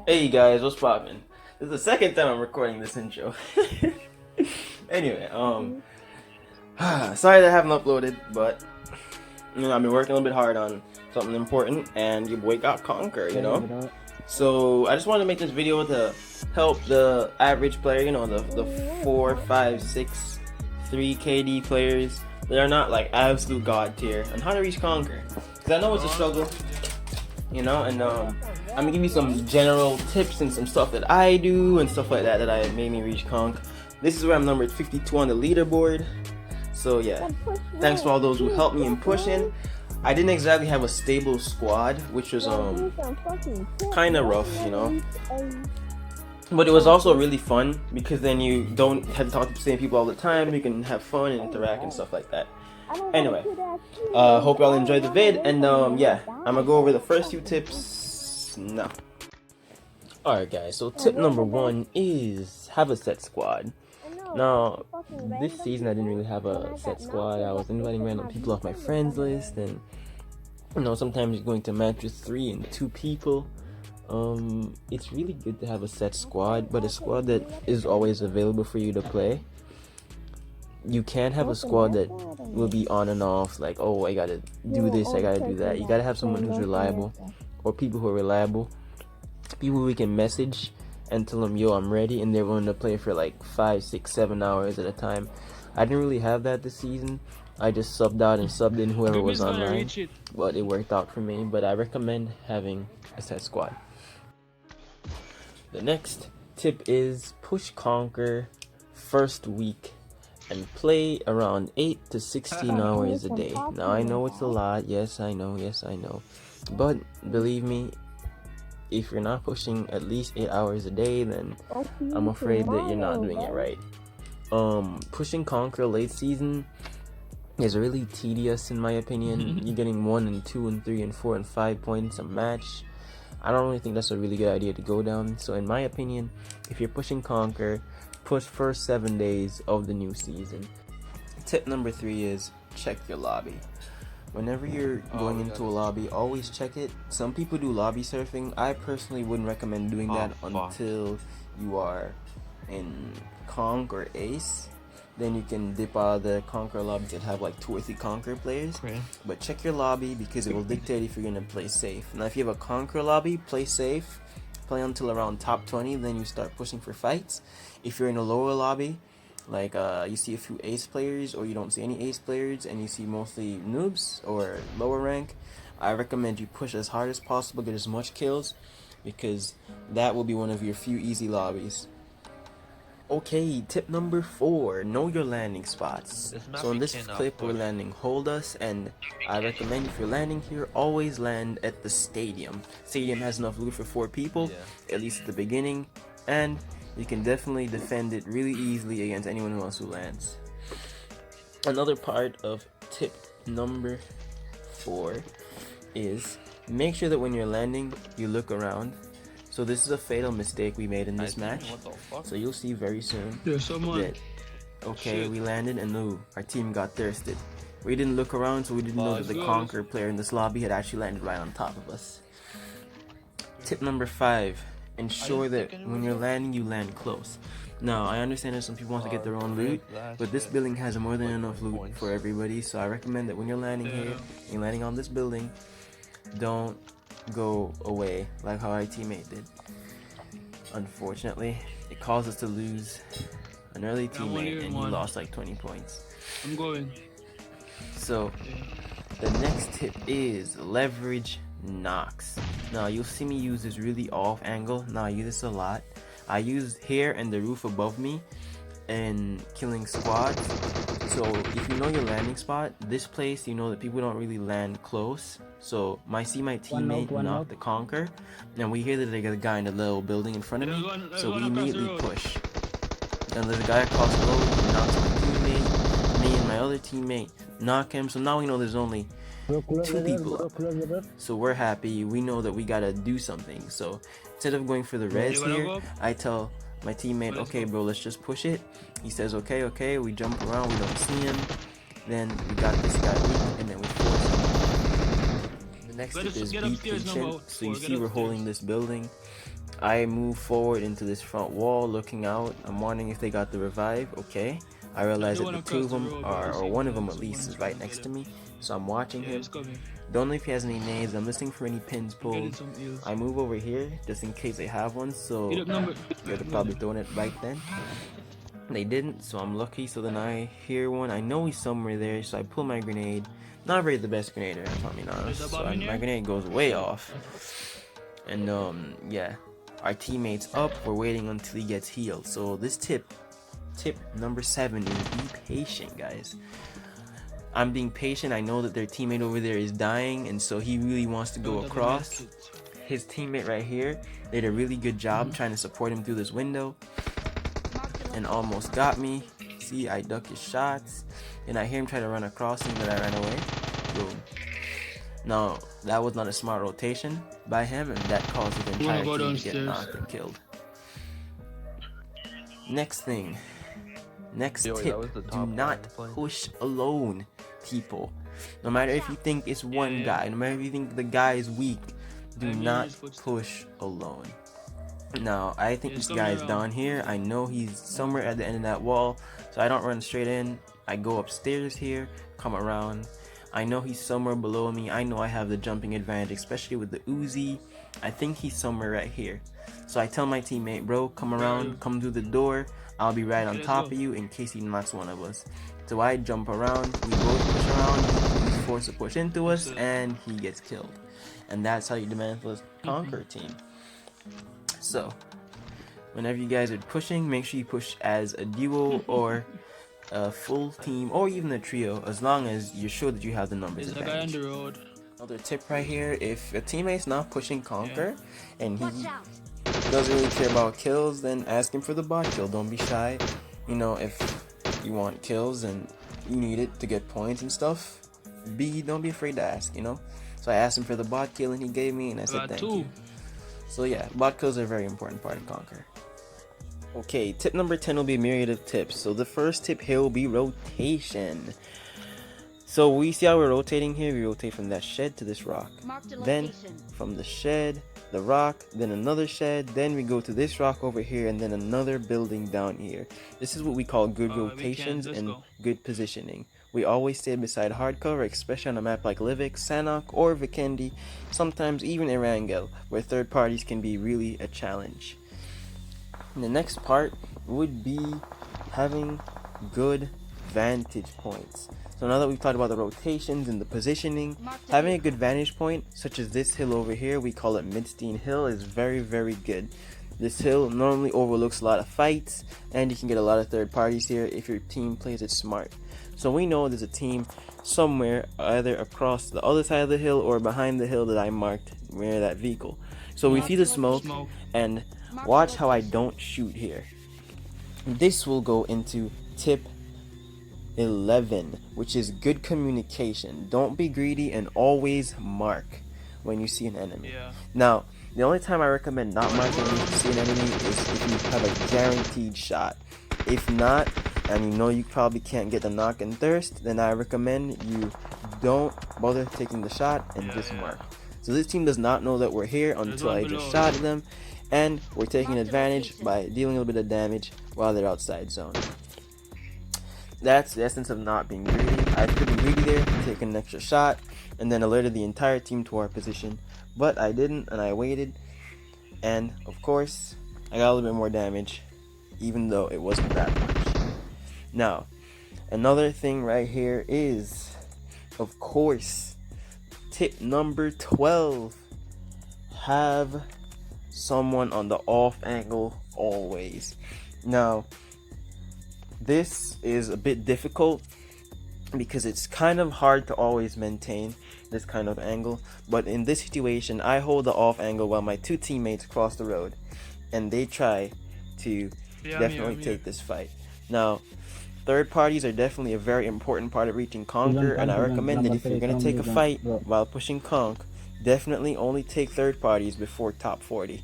Hey guys, what's poppin'? This is the second time I'm recording this intro. Anyway, sorry that I haven't uploaded, but I've been working a little bit hard on something important, and your boy got conquer, So I just wanted to make this video to help the average player, the 4, 5, 6, 3 KD players that are not like absolute god tier, on how to reach conquer. Because I know it's a struggle, and I'm gonna give you some general tips and some stuff that I do and stuff like that I made me reach conk. This is where I'm numbered 52 on the leaderboard. So yeah, thanks for all those who helped me in pushing. I didn't exactly have a stable squad, which was kind of rough, but it was also really fun because then you don't have to talk to the same people all the time. You can have fun and interact and stuff like that. Anyway, hope y'all enjoyed the vid, and yeah, I'm gonna go over the first few tips now. Alright guys, so tip number 1 is have a set squad. Now, this season I didn't really have a set squad. I was inviting random people off my friends list, and sometimes you're going to match with 3 and 2 people. It's really good to have a set squad, but a squad that is always available for you to play. You can't have a squad that will be on and off, like, oh, I gotta do this, I gotta do that. You gotta have someone who's reliable, or people who are reliable, people we can message and tell them, yo, I'm ready, and they're willing to play for like 5, 6, 7 hours at a time. I didn't really have that this season. I just subbed out and subbed in whoever was online, but it worked out for me. But I recommend having a set squad. The next tip is push conquer first week and play around 8 to 16 hours a day. Now I know it's a lot, yes I know, but believe me, if you're not pushing at least 8 hours a day, then I'm afraid that you're not doing it right. Pushing conquer late season is really tedious in my opinion. You're getting 1 and 2 and 3 and 4 and 5 points a match. I don't really think that's a really good idea to go down. So in my opinion, if you're pushing conquer, push first 7 days of the new season. Tip number 3 is check your lobby. Whenever you're going into a lobby, always check it. Some people do lobby surfing. I personally wouldn't recommend doing that until you are in conk or ace. Then you can dip out of the conquer lobby and have like 2 or 3 conquer players. But check your lobby because it will dictate if you're gonna play safe. Now if you have a conquer lobby, play safe. Play until around top 20, then you start pushing for fights. If you're in a lower lobby, like you see a few ace players or you don't see any ace players and you see mostly noobs or lower rank, I recommend you push as hard as possible, get as much kills, because that will be one of your few easy lobbies. Okay, tip number 4, know your landing spots. So in this clip we're landing Hold Us, and I recommend if you're landing here, always land at the stadium. Stadium has enough loot for 4 people, at least at the beginning, and you can definitely defend it really easily against anyone else who lands. Another part of tip number 4 is make sure that when you're landing, you look around. So this is a fatal mistake we made in this match. So you'll see very soon that, okay, we landed and no, our team got thirsted. We didn't look around, so we didn't know that the conquer player in this lobby had actually landed right on top of us. Tip number 5, ensure that when you're landing, you land close. Now, I understand that some people want to get their own loot, but this building has more than enough loot for everybody, so I recommend that when you're landing here, you're landing on this building, don't go away like how our teammate did. Unfortunately, it caused us to lose an early teammate and he lost like 20 points. I'm going. So, the next tip is leverage knocks. Now you'll see me use this really off angle. Now I use this a lot. I use here and the roof above me and killing squads. So if you know your landing spot, this place, you know that people don't really land close. So my teammate knocked the conquer, and we hear that they got a guy in a little building in front of me. So we immediately push. And there's a guy across the road who knocks my teammate. Me and my other teammate knock him. So now we know there's only 2 people up. So we're happy. We know that we gotta do something. So instead of going for the res here, I tell my teammate, okay bro, let's just push it. He says okay, we jump around, we don't see him, then we got this guy weak, and then we force him. The next tip is be patient. So you see we're holding this building, I move forward into this front wall, looking out. I'm wondering if they got the revive. Okay. I realize that the two of them are, or one of them at least, is right next to me. So I'm watching him. Don't know if he has any nades. I'm listening for any pins pulled. I move over here just in case they have one. So they're probably throwing it right then. They didn't, so I'm lucky. So then I hear one. I know he's somewhere there, so I pull my grenade. Not really the best grenade, if I'm being honest. So my grenade goes way off. And yeah, our teammate's up. We're waiting until he gets healed. So this tip number 7 is be patient, guys. I'm being patient. I know that their teammate over there is dying, and so he really wants to go across. His teammate right here did a really good job trying to support him through this window, and almost got me. See, I duck his shots, and I hear him try to run across him, but I ran away. Boom. Now, that was not a smart rotation by him, and that caused his entire team to get knocked and killed. Next thing. Next tip, do not push alone, people. No matter if you think it's one guy, no matter if you think the guy is weak, do not push alone. Now, I think this guy is down here. I know he's somewhere at the end of that wall, so I don't run straight in. I go upstairs here, come around. I know he's somewhere below me. I know I have the jumping advantage, especially with the Uzi. I think he's somewhere right here. So I tell my teammate, bro, come around, come through the door. I'll be right on top of you in case he knocks one of us. So I jump around, we both push around, he's forced to push into us, and he gets killed. And that's how you dismantle a conquer team. So, whenever you guys are pushing, make sure you push as a duo or a full team, or even a trio, as long as you're sure that you have the numbers advantage. Another tip right here, if a teammate's not pushing conquer, and he doesn't really care about kills, then ask him for the bot kill. Don't be shy. You know, if you want kills and you need it to get points and stuff, don't be afraid to ask, you know. So I asked him for the bot kill and he gave me, and I said thank you. So yeah, bot kills are a very important part of conquer. Okay, tip number 10 will be a myriad of tips. So the first tip here will be rotation. So we see how we're rotating here. We rotate from that shed to this rock, then from the shed, the rock, then another shed, then we go to this rock over here, and then another building down here. This is what we call good rotations and good positioning. We always stay beside hardcover, especially on a map like Livik, Sanok, or Vikendi, sometimes even Erangel, where third parties can be really a challenge. And the next part would be having good vantage points. So now that we've talked about the rotations and the positioning, having a good vantage point, such as this hill over here, we call it Midstein Hill, is very, very good. This hill normally overlooks a lot of fights, and you can get a lot of third parties here if your team plays it smart. So we know there's a team somewhere, either across the other side of the hill or behind the hill that I marked near that vehicle. So we see the smoke, and watch how I don't shoot here. This will go into tip 11, which is good communication. Don't be greedy and always mark when you see an enemy. Now, the only time I recommend not marking when you see an enemy is if you have a guaranteed shot. If not, and you know you probably can't get the knock and thirst, then I recommend you don't bother taking the shot and just mark. So this team does not know that we're here until I just shot at them, and we're taking advantage by dealing a little bit of damage while they're outside zone. That's the essence of not being greedy. I could be greedy there, taking an extra shot, and then alerted the entire team to our position. But I didn't, and I waited. And, of course, I got a little bit more damage, even though it wasn't that much. Now, another thing right here is, of course, tip number 12. Have someone on the off angle always. Now, this is a bit difficult because it's kind of hard to always maintain this kind of angle, but in this situation I hold the off angle while my two teammates cross the road and they try to definitely take this fight. Now, third parties are definitely a very important part of reaching conquer, and I recommend that if you're going to take a fight while pushing conk, definitely only take third parties before top 40.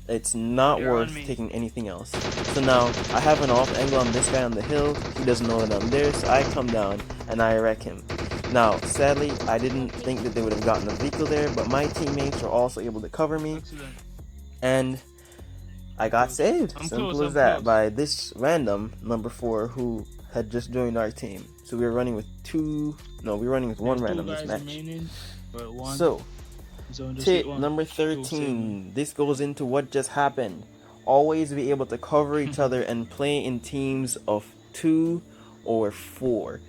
It's not worth taking anything else. So now, I have an off angle on this guy on the hill. He doesn't know that I'm there, so I come down and I wreck him. Now, sadly, I didn't think that they would have gotten a vehicle there, but my teammates were also able to cover me. And I got saved. I'm Simple close, as that by this random number 4 who had just joined our team. So we were running with one random this match. Remaining, so tip number 13. This goes into what just happened. Always be able to cover each other and play in teams of 2 or 4.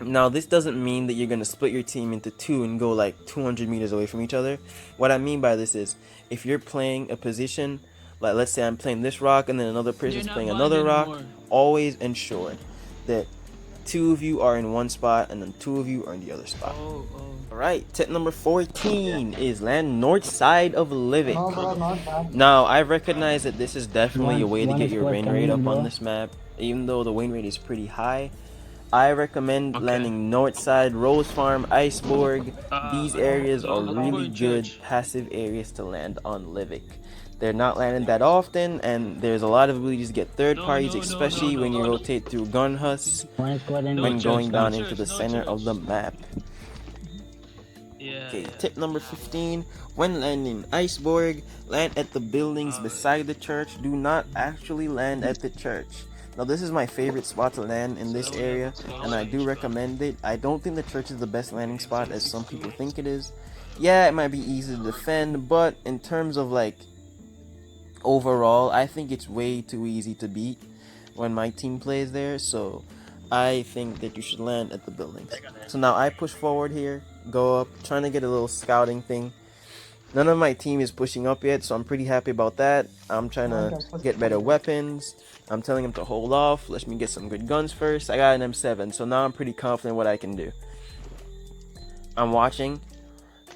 Now, this doesn't mean that you're going to split your team into 2 and go like 200 meters away from each other. What I mean by this is, if you're playing a position, like let's say I'm playing this rock and then another person's playing another rock, always ensure that 2 of you are in one spot and then 2 of you are in the other spot. Alright, tip number 14 is land north side of Livik. Now, I recognize that this is definitely a way to get your win rate up on this map, even though the win rate is pretty high. I recommend landing Northside, Rose Farm, Iceborg. These areas are really good passive areas to land on Livik. They're not landed that often, and there's a lot of abilities to get third parties, especially when you rotate through gun husks when going down into the center of the map. Okay, tip number 15. When landing Iceborg, land at the buildings beside the church. Do not actually land at the church. Now, this is my favorite spot to land in this area, and I do recommend it. I don't think the church is the best landing spot as some people think it is. Yeah, it might be easy to defend, but in terms of like overall, I think it's way too easy to beat when my team plays there, so I think that you should land at the buildings. So now I push forward here, go up, trying to get a little scouting thing. None of my team is pushing up yet, so I'm pretty happy about that. I'm trying to get better weapons. I'm telling him to hold off. Let me get some good guns first. I got an M7, so now I'm pretty confident what I can do. I'm watching.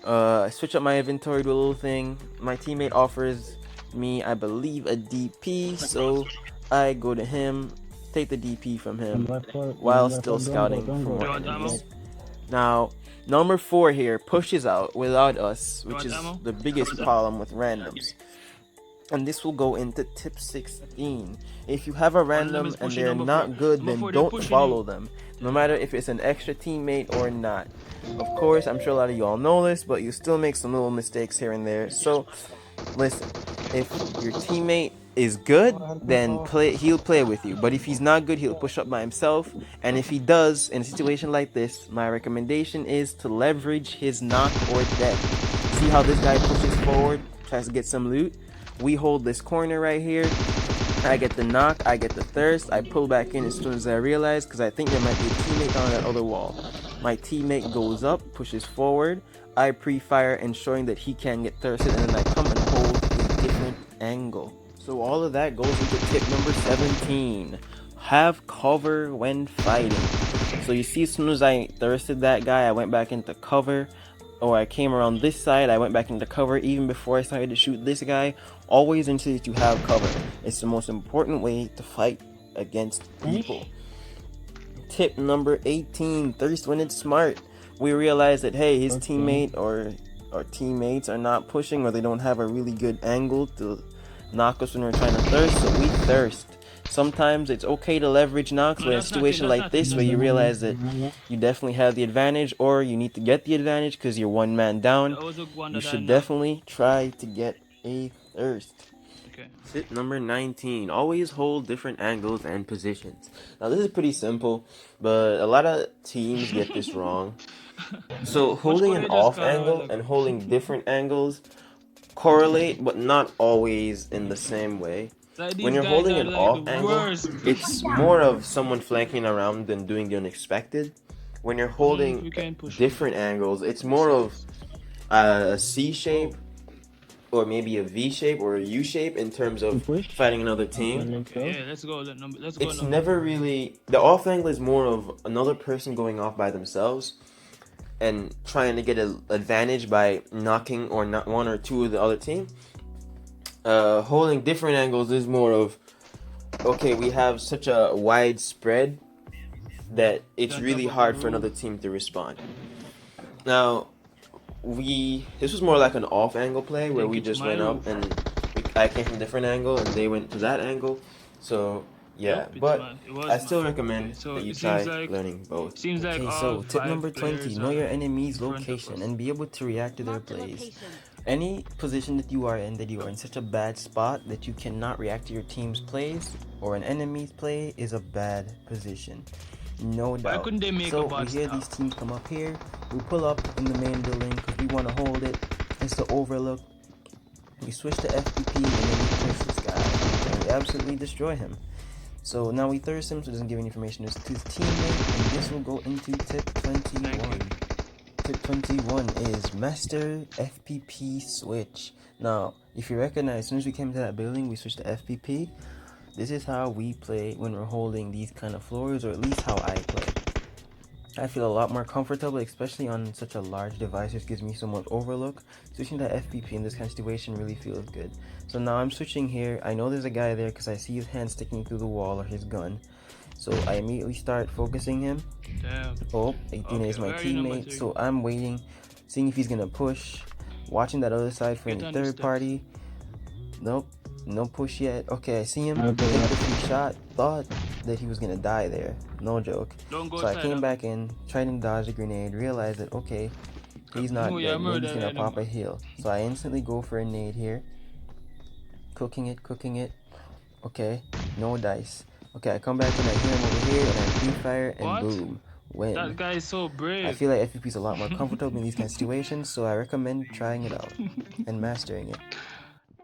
I switch up my inventory to a little thing. My teammate offers me, I believe, a DP, so I go to him, take the DP from him, while still scouting for more enemies. Now, number 4 here pushes out without us, which is the biggest problem with randoms. And this will go into tip 16. If you have a random and they're not good, then don't follow them, no matter if it's an extra teammate or not. Of course, I'm sure a lot of you all know this, but you still make some little mistakes here and there. So, listen, if your teammate is good, then he'll play with you. But if he's not good, he'll push up by himself. And if he does, in a situation like this, my recommendation is to leverage his knock or death. See how this guy pushes forward, tries to get some loot? We hold this corner right here. I get the knock, I get the thirst. I pull back in as soon as I realize, because I think there might be a teammate on that other wall. My teammate goes up, pushes forward. I pre-fire, ensuring that he can get thirsted, and then I come and hold a different angle. So all of that goes into tip number 17. Have cover when fighting. So you see, as soon as I thirsted that guy, I went back into cover. Or I came around this side, I went back into cover even before I started to shoot this guy. Always ensure that you have cover. It's the most important way to fight against people. Tip number 18, thirst when it's smart. We realize that, hey, his teammate or teammates are not pushing, or they don't have a really good angle to knock us when we're trying to thirst, so we thirst. Sometimes it's okay to leverage knocks, but in a situation like this where you realize that you definitely have the advantage, or you need to get the advantage because you're one man down, you should definitely try to get a thirst. Tip number 19, always hold different angles and positions. Now this is pretty simple, but a lot of teams get this wrong. So holding an off angle and holding different angles correlate, but not always in the same way. When you're holding an off angle, it's more of someone flanking around than doing the unexpected. When you're holding different angles, it's more of a C shape, or maybe a V shape or a U shape in terms of fighting another team. It's never really, the off angle is more of another person going off by themselves and trying to get an advantage by knocking or not one or two of the other team. Holding different angles is more of, okay, we have such a wide spread that it's really hard for another team to respond. Now, this was more like an off angle play where we just went up and I came from a different angle and they went to that angle. So yeah, but I still recommend that you try learning both. Okay, so tip number 20, know your enemy's location and be able to react to their plays. Any position that you are in such a bad spot that you cannot react to your team's plays or an enemy's play is a bad position. No Why doubt. couldn't they make a So we bad hear stop? these teams come up here. We pull up in the main building because we want to hold it. It's the overlook. We switch to FPP and then we push this guy. And we absolutely destroy him. So now we thirst him so it doesn't give any information to his teammate. And this will go into tip 21. Tip 21 is Master FPP Switch. Now, if you recognize, as soon as we came to that building, we switched to FPP. This is how we play when we're holding these kind of floors, or at least how I play. I feel a lot more comfortable, especially on such a large device, which gives me so much overlook. Switching to FPP in this kind of situation really feels good. So now I'm switching here. I know there's a guy there because I see his hand sticking through the wall or his gun. So I immediately start focusing him. Damn. Oh, 18 is my teammate. So I'm waiting, seeing if he's gonna push. Watching that other side for any third party. Nope, no push yet. Okay, I see him. Take the free shot. Thought that he was gonna die there. No joke. So I came back in, tried to dodge the grenade, realized that okay, he's not dead. Maybe he's gonna pop a heal. So I instantly go for a nade here. Cooking it. Okay, no dice. Okay, I come back and I hear him over here and I pre-fire and boom, win. That guy is so brave. I feel like FPP is a lot more comfortable in these kind of situations, so I recommend trying it out and mastering it.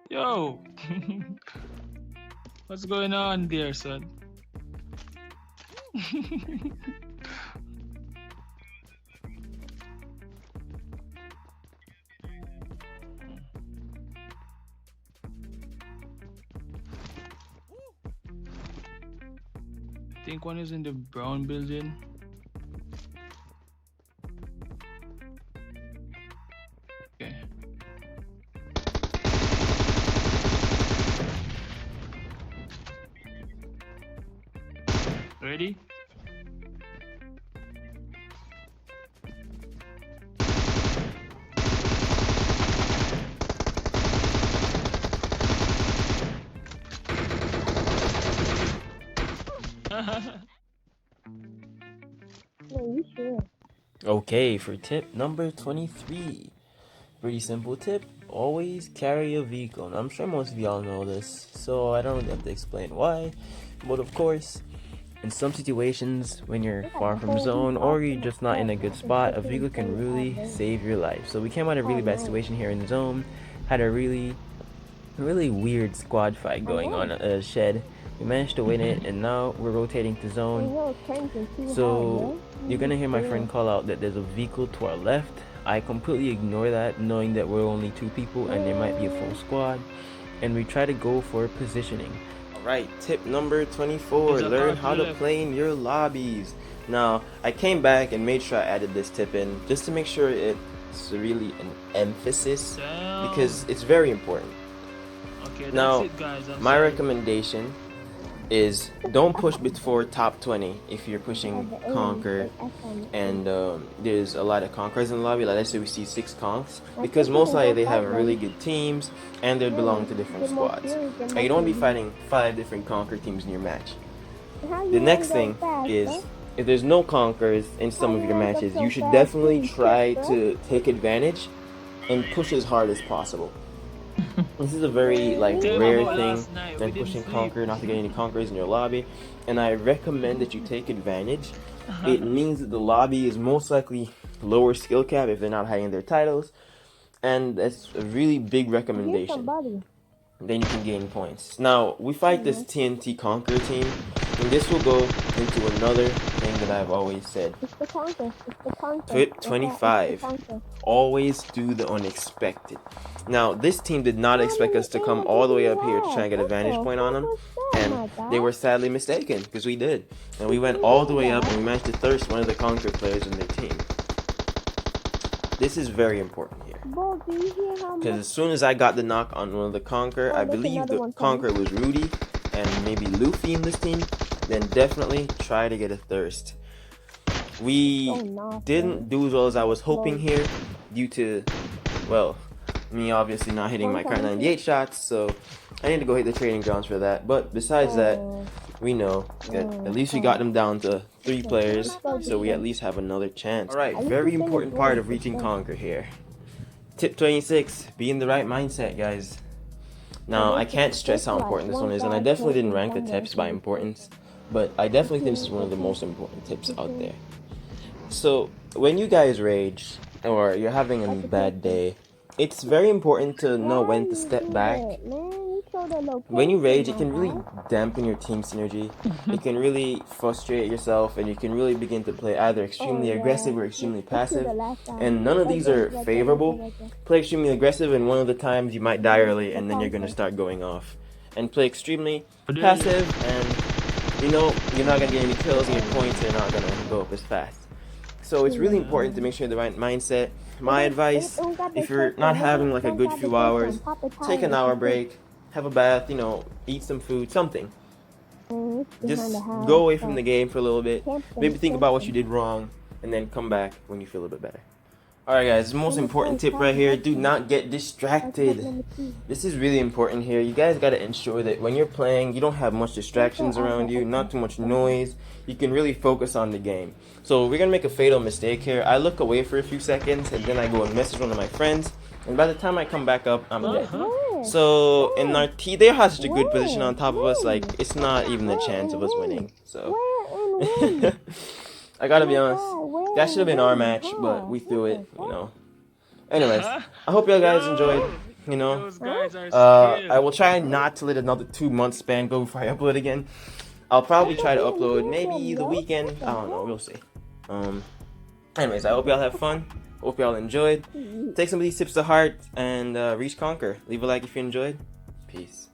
Yo, what's going on there, son? I think one is in the brown building. Okay. Ready? Okay, for tip number 23. Pretty simple tip. Always carry a vehicle. Now, I'm sure most of y'all know this, so I don't really have to explain why. But of course, in some situations, when you're far from zone or you're just not in a good spot, a vehicle can really save your life. So we came out of a really bad situation here in the zone. Had a really weird squad fight going on at a shed. We managed to win it, and now we're rotating to zone. So you're gonna hear my friend call out that there's a vehicle to our left. I completely ignore that, knowing that we're only 2 people and there might be a full squad, and we try to go for positioning. Alright, tip number 24, learn how to play in your lobbies. Now, I came back and made sure I added this tip in, just to make sure it's really an emphasis, because it's very important. Okay, now, that's it, guys. my recommendation is don't push before top 20 if you're pushing Conquer and there's a lot of Conquerors in the lobby. Like let's say we see 6 Conks, because most likely they have really good teams and they belong to different squads. And you don't want to be fighting 5 different Conquer teams in your match. The next thing is, if there's no Conquerors in some of your matches, you should definitely try to take advantage and push as hard as possible. This is a very rare thing than pushing Conquer, not to get any Conquerors in your lobby, and I recommend that you take advantage. It means that the lobby is most likely lower skill cap if they're not hiding their titles, and that's a really big recommendation. Then you can gain points. Now, we fight this TNT Conquer team, and this will go into another thing that I've always said. Tip 25. Always do the unexpected. Now, this team did not expect us to come all the way up here to try and get a vantage point on them, and they were sadly mistaken, because we did. And we went all the way up, and we managed to thirst one of the Conquer players in their team. This is very important here, because as soon as I got the knock on one of the Conquer, I believe the Conquer was Rudy and maybe Luffy in this team, then definitely try to get a thirst. We didn't do as well as I was hoping here due to, well, me obviously not hitting my Kar 98 shots, so I need to go hit the training grounds for that. But besides that, we know that at least we got them down to 3 players, so we at least have another chance. Alright, very important part of reaching Conquer here. Tip 26, be in the right mindset, guys. Now, I can't stress how important this one is, and I definitely didn't rank the tips by importance, but I definitely think this is one of the most important tips out there. So, when you guys rage, or you're having a bad day, it's very important to know when to step back. When you rage, it can really dampen your team synergy. It can really frustrate yourself, and you can really begin to play either extremely aggressive or extremely passive. And none of these are favorable. Play extremely aggressive, and one of the times you might die early, and then you're gonna start going off. And play extremely passive, and you know you're not gonna get any kills, and your points are not gonna go up as fast. So it's really important to make sure the right mindset. My advice, if you're not having like a good few hours, take an hour break, have a bath, you know, eat some food, something. Just go away from the game for a little bit, maybe think about what you did wrong, and then come back when you feel a bit better. Alright guys, the most important tip right here, do not get distracted. This is really important here. You guys gotta ensure that when you're playing, you don't have much distractions around you, not too much noise. You can really focus on the game. So we're gonna make a fatal mistake here. I look away for a few seconds, and then I go and message one of my friends, and by the time I come back up, I'm dead. So in our team, they have such a good position on top of us, like it's not even a chance of us winning. So I gotta be honest, that should have been our match, but we threw it, you know. Anyways, I hope y'all guys enjoyed, you know. Those guys are I will try not to let another 2 month span go before I upload again. I'll probably try to upload maybe the weekend. I don't know, we'll see. Anyways, I hope y'all have fun. Hope y'all enjoyed. Take some of these tips to heart and reach conquer. Leave a like if you enjoyed. Peace.